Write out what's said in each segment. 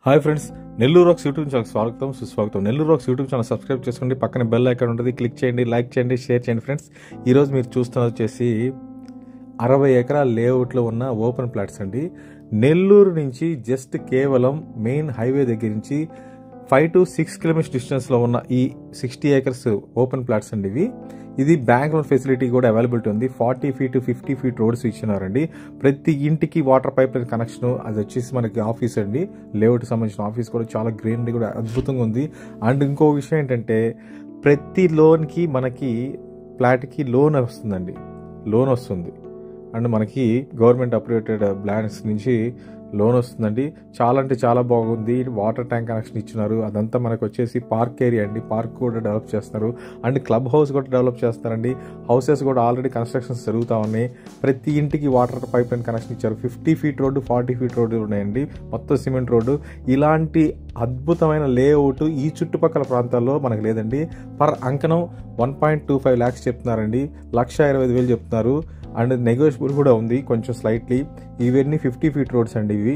Hi friends, Nellore racks YouTube channel స్వాగతం సుస్వాగతం. Nellore racks YouTube channel subscribe చేసుకోండి, పక్కన బెల్ ఐకాన్ ఉంటుంది, క్లిక్ చేయండి, లైక్ చేయండి, షేర్ చేయండి. ఫ్రెండ్స్, ఈరోజు మీరు చూస్తున్నది వచ్చేసి 60 ఎకరాల లేఅవుట్లో ఉన్న ఓపెన్ ప్లాట్స్ అండి. నెల్లూరు నుంచి జస్ట్ కేవలం మెయిన్ హైవే దగ్గర నుంచి 5 to 6 కిలోమీటర్స్ డిస్టెన్స్లో ఉన్న ఈ 60 acres ఓపెన్ ప్లాట్స్ అండి. ఇది బ్యాంక్ లోన్ ఫెసిలిటీ కూడా అవైలబిలిటీ ఉంది. 40 feet 50 feet రోడ్స్ ఇచ్చినారండి. ప్రతి ఇంటికి వాటర్ పైప్ లైన్ కనెక్షన్. అది వచ్చేసి మనకి ఆఫీస్ అండి, లేఅవుట్ సంబంధించిన ఆఫీస్ కూడా చాలా గ్రీనరీ కూడా అద్భుతంగా ఉంది. అండ్ ఇంకో విషయం ఏంటంటే ప్రతి లోన్కి మనకి ఫ్లాట్కి లోన్ వస్తుందండి, లోన్ వస్తుంది. అండ్ మనకి గవర్నమెంట్ అప్రూవ్డ్ ల్యాండ్స్ నుంచి లోన్ వస్తుందండి. చాలా అంటే చాలా బాగుంది. వాటర్ ట్యాంక్ కనెక్షన్ ఇచ్చినారు. అదంతా మనకు వచ్చేసి పార్క్ ఏరియా అండి. పార్క్ కూడా డెవలప్ చేస్తున్నారు. అండ్ క్లబ్ హౌస్ కూడా డెవలప్ చేస్తారండి. హౌసెస్ కూడా ఆల్రెడీ కన్స్ట్రక్షన్స్ జరుగుతూ ఉన్నాయి. ప్రతి ఇంటికి వాటర్ పైప్ లైన్ కనెక్షన్ ఇచ్చారు. 50 feet రోడ్డు, 40 feet రోడ్డు ఉన్నాయండి. మొత్తం సిమెంట్ రోడ్డు. ఇలాంటి అద్భుతమైన లేఅవుట్ ఈ చుట్టుపక్కల ప్రాంతాల్లో మనకు లేదండి. పర్ అంకణం 1.25 lakhs చెప్తున్నారండి. 1,25,000 చెప్తున్నారు. అండ్ నెగోషియబుల్ కూడా ఉంది కొంచెం స్లైట్లీ. ఇవన్నీ 50 feet రోడ్స్ అండి ఇవి.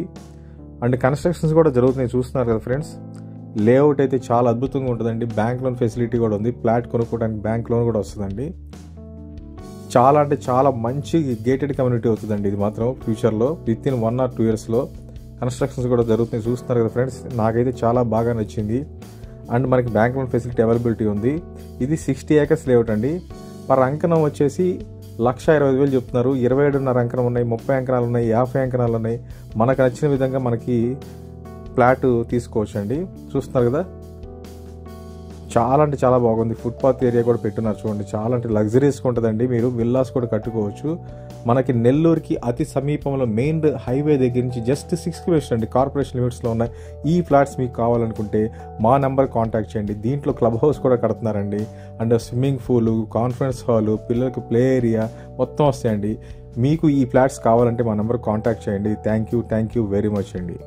అండ్ కన్స్ట్రక్షన్స్ కూడా జరుగుతున్నాయి, చూస్తున్నారు కదా ఫ్రెండ్స్. లేఅవుట్ అయితే చాలా అద్భుతంగా ఉంటుందండి. బ్యాంక్ లోన్ ఫెసిలిటీ కూడా ఉంది. ఫ్లాట్ కొనుక్కోవడానికి బ్యాంక్ లోన్ కూడా వస్తుందండి. చాలా అంటే చాలా మంచి గేటెడ్ కమ్యూనిటీ అవుతుందండి ఇది మాత్రం. ఫ్యూచర్లో విత్ ఇన్ 1 or 2 yearsలో కన్స్ట్రక్షన్స్ కూడా జరుగుతున్నాయి, చూస్తున్నారు కదా ఫ్రెండ్స్. నాకైతే చాలా బాగా నచ్చింది. అండ్ మనకి బ్యాంక్ లోన్ ఫెసిలిటీ అవైలబిలిటీ ఉంది. ఇది 60 acres లేఅవుట్ అండి. పర్ అంకణం వచ్చేసి 1,20,000 చెప్తున్నారు. 27.5 అంకణం ఉన్నాయి, 30 అంకణాలు ఉన్నాయి, 50 అంకణాలు ఉన్నాయి. మనకు నచ్చిన విధంగా మనకి ఫ్లాట్ తీసుకోవచ్చు అండి. చూస్తున్నారు కదా, చాలా అంటే చాలా బాగుంది. ఫుట్పాత్ ఏరియా కూడా పెట్టున్నారు చూడండి. చాలా అంటే లగ్జరీస్గా ఉంటుందండి. మీరు విల్లాస్ కూడా కట్టుకోవచ్చు. మనకి నెల్లూరుకి అతి సమీపంలో మెయిన్ హైవే దగ్గర నుంచి జస్ట్ 6 kilometers అండి. కార్పొరేషన్ లిమిట్స్లో ఉన్నాయి ఈ ఫ్లాట్స్. మీకు కావాలనుకుంటే మా నెంబర్ కాంటాక్ట్ చేయండి. దీంట్లో క్లబ్ హౌస్ కూడా కడుతున్నారండి. And swimming pool, conference hall, పిల్లలకు ప్లే ఏరియా మొత్తం వస్తాయండి. మీకు ఈ ఫ్లాట్స్ కావాలంటే మా నెంబర్ కాంటాక్ట్ చేయండి. థ్యాంక్ యూ వెరీ మచ్ అండి.